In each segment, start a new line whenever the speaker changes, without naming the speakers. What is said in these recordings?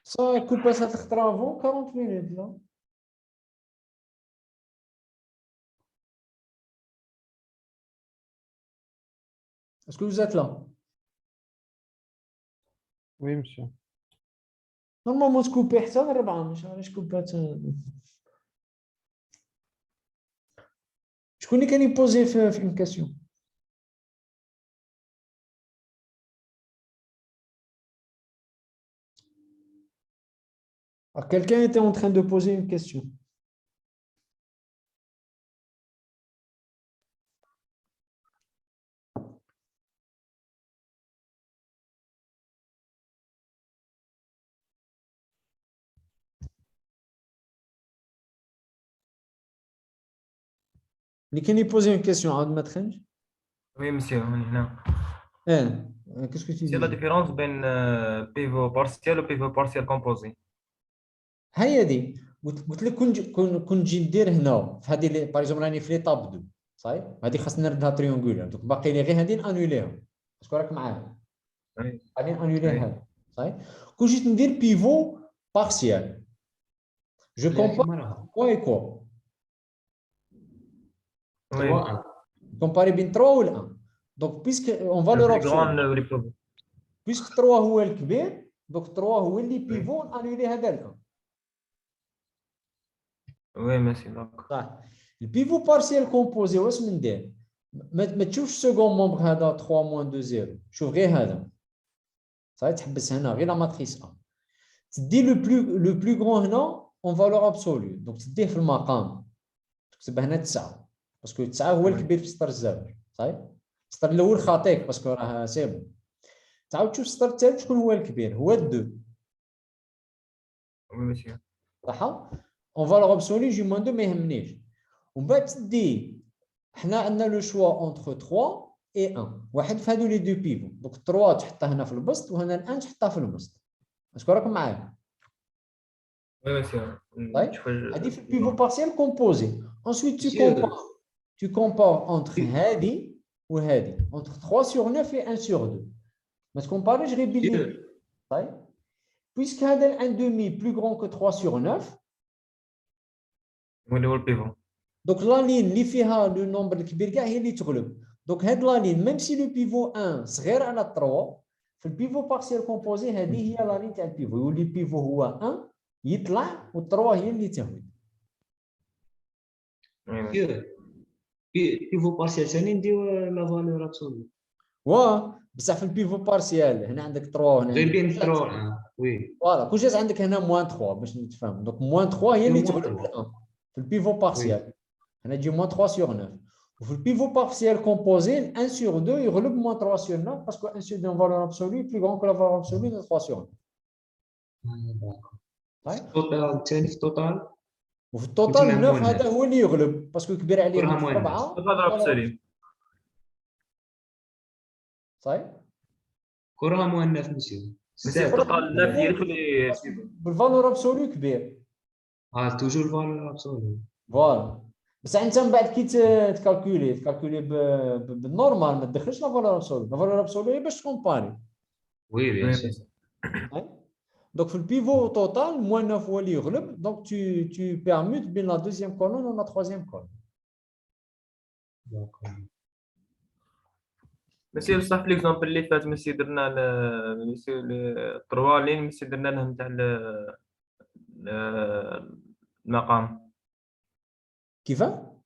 Ça coupe ça avant 40 minutes là. Est-ce que vous êtes là?
Oui, monsieur.
Normalement تكوبي حتى الربعة مش علاش كوبات. شكون اللي كان يبوزي في une question? Alors, quelqu'un était en train de poser une question. اللي كان يبوزي une question عاود ما تخنش.
Oui, monsieur, on est là.
Qu'est-ce que tu dis?
C'est la différence entre pivot partiel ou pivot partiel composé.
هي دي قلت لك كون نجي ندير هنا في هذه باغ اكزومبل راني في ليطاب 2 صايب هذه خاصنا نردها تريونغولار دوك باقي لي غير هذه نانوليهم باسكو راك معايا غادي نانولي هذا صايب كون جيت ندير بيفو بارسيال جو كومبار كوا اي كوا 3 كومباري بين 3 و 1 دونك بيسك اون فالور ابسولو بيسك 3 هو الكبير دوك 3 هو اللي بيفو نانولي هذا ال 1.
Oui, merci.
صح البيفو بارسيال كومبوزي واش ندير ما تشوفش سكون مومبر هذا 3 موان 2 0 شوف غير هذا صافي تحبس هنا غير لا ماتريس ا تدي لو بلو غران هنا اون فالور ابسولو دونك تديه في المقام تكتب هنا 9 باسكو 9 هو الكبير في السطر الزاوج صافي السطر الاول خاطيك باسكو راه سيبو تعاود تشوف السطر الثالث شكون هو الكبير هو 2
وي مسيو
صح اون فالور ابسولو جي موان 2 ما يهمنيش ومن بعد تدي حنا عندنا لو شوا اونتر 3 اي 1 واحد في هادو لي دو بيفو دونك 3 تحطها هنا في البسط وهنا الان تحطها في البسط اسكو راكم معايا
وي مسيو
طيب هادي في البيفو بارسيال كومبوزي ensuite tu compares entre هادي وهادي entre 3 sur 9 et 1 sur 2 ما تكومباريش غير بين طيب puisque هذا ال 1 demi plus grand que 3 sur 9
اللي هو البيفو
دونك لا لين اللي فيها لو نومبر الكبير كاع هي اللي تغلب دونك هاد لا لين ميم سي لو بيفو 1 صغير على 3 في البيفو بارسيال كومبوزي هذه هي لا لين تاع البيفو يولي البيفو هو 1 يطلع و3 هي اللي تهوي
بيفو بارسيال ثاني نديو لا فالور ابسولو
واه بصح في البيفو بارسيال هنا عندك 3 هنا
غير بين 3 وي
فوالا كون جات عندك هنا موان 3 باش نتفاهم دونك موان 3 هي اللي تغلب 1 في البيفو بارسيال هنا تجي موان 3 sur 9 وفي البيفو بارسيال كومبوزي 1 sur 2 يغلب موان 3 sur 9 باسكو 1 sur 2 فالور ابسولو بلو غران كو لا فالور ابسولو دو 3 sur 9
التوتال الثاني في التوتال
وفي التوتال 9 هذا هو اللي يغلب باسكو كبير عليه من 4
فالور ابسولو
صاي
كره مؤنث مسيو
مسيو التوتال 9 هي اللي
بالفالور ابسولو كبير
توجور الفالور ابسولو
فوالا بس انت من بعد كي تكالكولي بالنورمال ما تدخلش لا فالور ابسولو لا فالور ابسولو هي باش تكومباري
وي بيان سور
دونك في البيفو توتال موان 9 هو اللي يغلب دونك tu permutes بين لا دوزيام كولون و لا تروازيام كولون
مسيو بصح في ليكزومبل اللي فات مسيو درنا مسيو 3 لين مسيو درنا لهم تاع المقام
كيفاه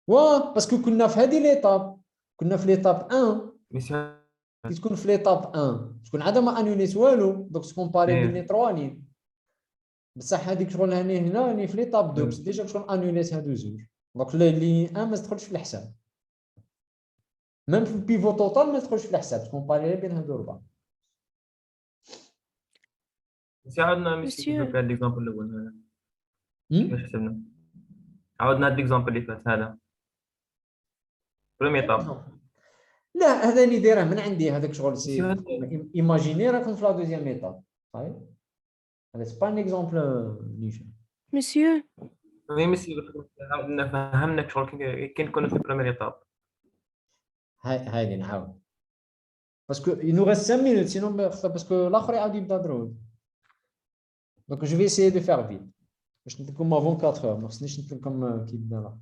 واه باسكو كنا في هذه ليطاب كنا في ليطاب 1
مسيو
كي تكون في ليطاب 1 تكون عاد ما انونيت والو دونك تكومباري بين لي 3 لين بصح هذيك شغل هنا راني في ليطاب 2 بس ديجا شغل انونيت هادو زوج دونك لي 1 ما تدخلش في الحساب ميم في البيفو توتال ما تدخلش في الحساب تكومباري بين هادو ربعه
مسيو عاودنا مسيو في هذا ليكزومبل الاول كيفاش حسبنا عاودنا هاد ليكزومبل اللي فات هذا بروميي طاب
لا هذا اللي دايره من عندي هذاك شغل سي ايماجيني راكم في لا دوزيام ايطاب صحيح هذا سي با ان اكزومبل نيشان
مسيو
وي مسيو عاودنا فهمناك شغل كي نكونوا في بروميي طاب
هاي نعاود باسكو ينو غير 5 مينوت سينو باسكو الاخر يعاود يبدا ضروري Donc, je vais essayer de faire vite. Je vais comme avant 4 heures. Donc, je vais comme qui là.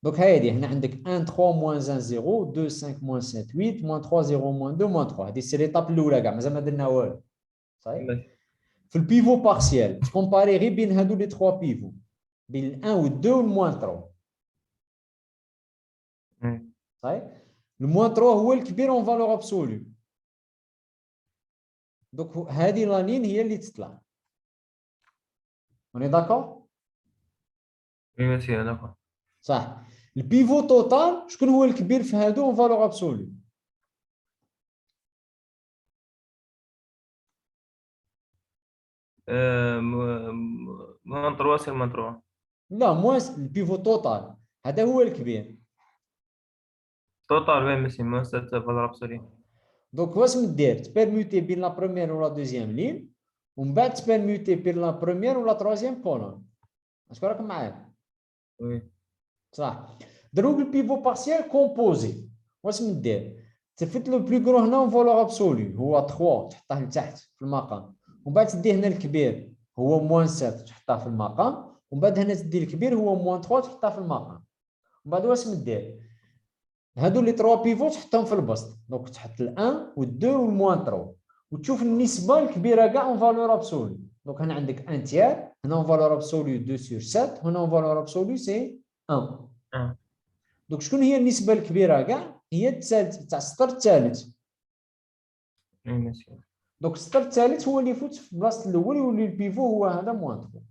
Donc, on a 1, 3, moins 1, 0, 2, 5, moins 7, 8, moins 3, 0, moins 2, moins 3. C'est l'étape الأولى كاع مازال ما درنا والو. صحيح؟ في البيفو بارسيال تكومباري غير بين هادو لي 3 بيفو بين ال 1 وال 2 والموان 3. صحيح؟ الموان 3 هو الكبير اون فالور ابسولو. دونك هذه لانين هي اللي تطلع. اوني داكور؟
وي مسيو داكور.
صح. البيفو توتال شكون هو الكبير في هادو اون فالور ابسولو؟
موان 3 سير موان 3.
لا موان البيفو توتال هذا هو الكبير.
توتال وين مسيو موان 7 فالور ابسولي.
دونك واش مدير تبيرموتي بين لا بروميير ولا دوزيام لين ومن بعد تبيرموتي بين لا بروميير ولا تروزيام كولون. اش راكم معايا؟
وي
صح. دروك البيفو بارسيال كومبوزي واش مدير تفت لو بلو كرو هنا فالور ابسولو هو 3 تحطه لتحت في المقام ومن بعد تدي هنا الكبير هو موان 7 تحطه في المقام ومن بعد هنا تدي الكبير هو موان 3 تحطه في المقام. ومن بعد واش مدير هادو لي 3 بيفو تحطهم في البسط. دونك تحط ال1 وال2 والموان 3 وتشوف النسبه الكبيره كاع اون فالور ابسولو. دونك هنا عندك 1 تيار هنا اون فالور ابسولو 2 سور 7 هنا اون فالور ابسولو سي 1. دونك شكون هي النسبه الكبيره كاع؟ هي الثالث تاع السطر الثالث. دونك السطر الثالث هو اللي يفوت في بلاصه الاول يولي البيفو هو هذا موان 3.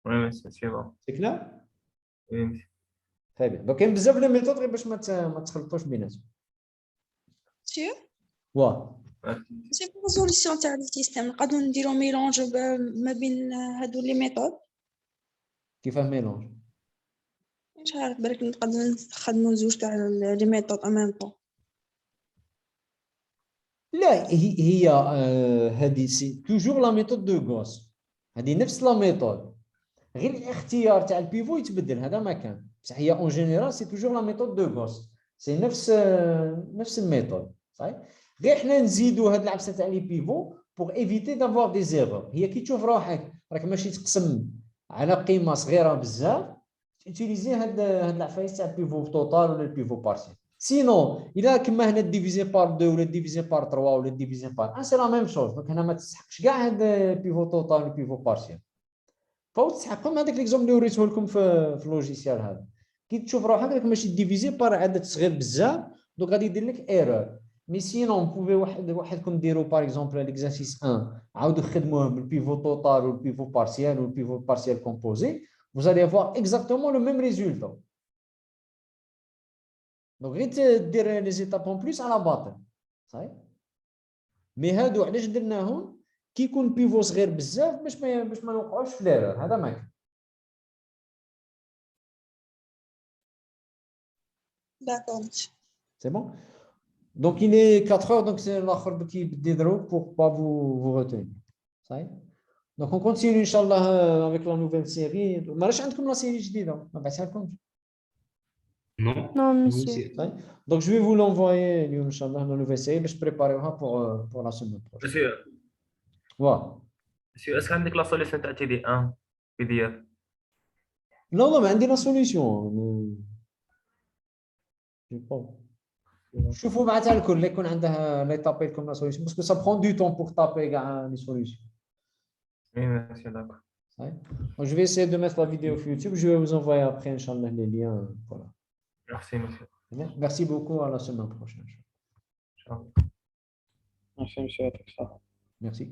وي مسيو سي بون.
سي كلار؟
وي مسيو.
طيب دونك كاين بزاف لي ميثود غير باش ما تخلطوش بيناتهم.
سير
واه
سي بور ريزوليسيون تاع السيستم نقدروا نديروا ميلونج ما بين هادو لي ميثود.
كيفاه ميلونج؟
مش عارف بالك نقدروا نستخدموا زوج تاع لي ميثود ان طون.
لا هي هذه سي توجور لا ميثود دو غوس. هذه نفس لا ميثود غير الاختيار تاع البيفو يتبدل هذا ما كان بصح هي اون جينيرال سي توجور لا ميثود دو غوس. سي نفس الميثود صحيح. غير حنا نزيدوا هاد العبسه تاع لي بيفو بوغ ايفيتي دافوار دي زيرور. هي كي تشوف روحك راك ماشي تقسم على قيمه صغيره بزاف تيليزي هاد العفايس تاع البيفو توتال ولا البيفو بارسيال. سينو الا كما هنا ديفيزي بار 2 ولا ديفيزي بار 3 ولا ديفيزي بار 1 سي لا ميم شوز. دونك هنا ما تستحقش كاع هاد البيفو توتال والبيفو بارسيال. فهو تستحقهم هذاك ليكزومبل اللي وريته لكم في اللوجيسيال هذا. كي تشوف روحك راك ماشي ديفيزي بار عدد صغير بزاف دونك غادي يدير لك ايرور. مي سينون بوفي وحدكم ديروا باغ اكزومبل ليكزارسيس 1 عاودوا خدموه بالبيفو توتال والبيفو بارسيال والبيفو بارسيال كومبوزي vous allez avoir exactement le même résultat. Donc غير دير لي زيتاب اون بليس على باطل صحيح. مي هادو علاش درناهم كي يكون بيفو صغير بزاف باش ما نوقعوش في ليرور. هذا ما كان
داكور
c'est bon. Donc il est 4 heures donc c'est l'akhir qui dédro pour pas vous retenir صحيح. Donc on continue inchallah avec la nouvelle série. ما راش عندكم لا série جديده ما بعثها لكمش؟
Non,
monsieur.
صحيح. Donc je vais vous l'envoyer اليوم inchallah la nouvelle série باش préparer pour la semaine prochaine.
مسيو
واه
مسيو اسك عندك لا سوليسيون تاع تي دي 1 بي دي اف؟
لا ما عندي لا سوليسيون. شوفوا مع تاع الكل اللي يكون عندها لا يطابي لكم لا سوليسيون باسكو سا برون دو طون بور طابي كاع لي سوليسيون.
وي مسيو داكور.
Donc, je vais essayer de mettre la vidéo sur YouTube. Je vais vous envoyer après, Inch'Allah, les liens. Voilà.
Merci monsieur.
Merci beaucoup. À la semaine prochaine.
Merci monsieur.
Merci.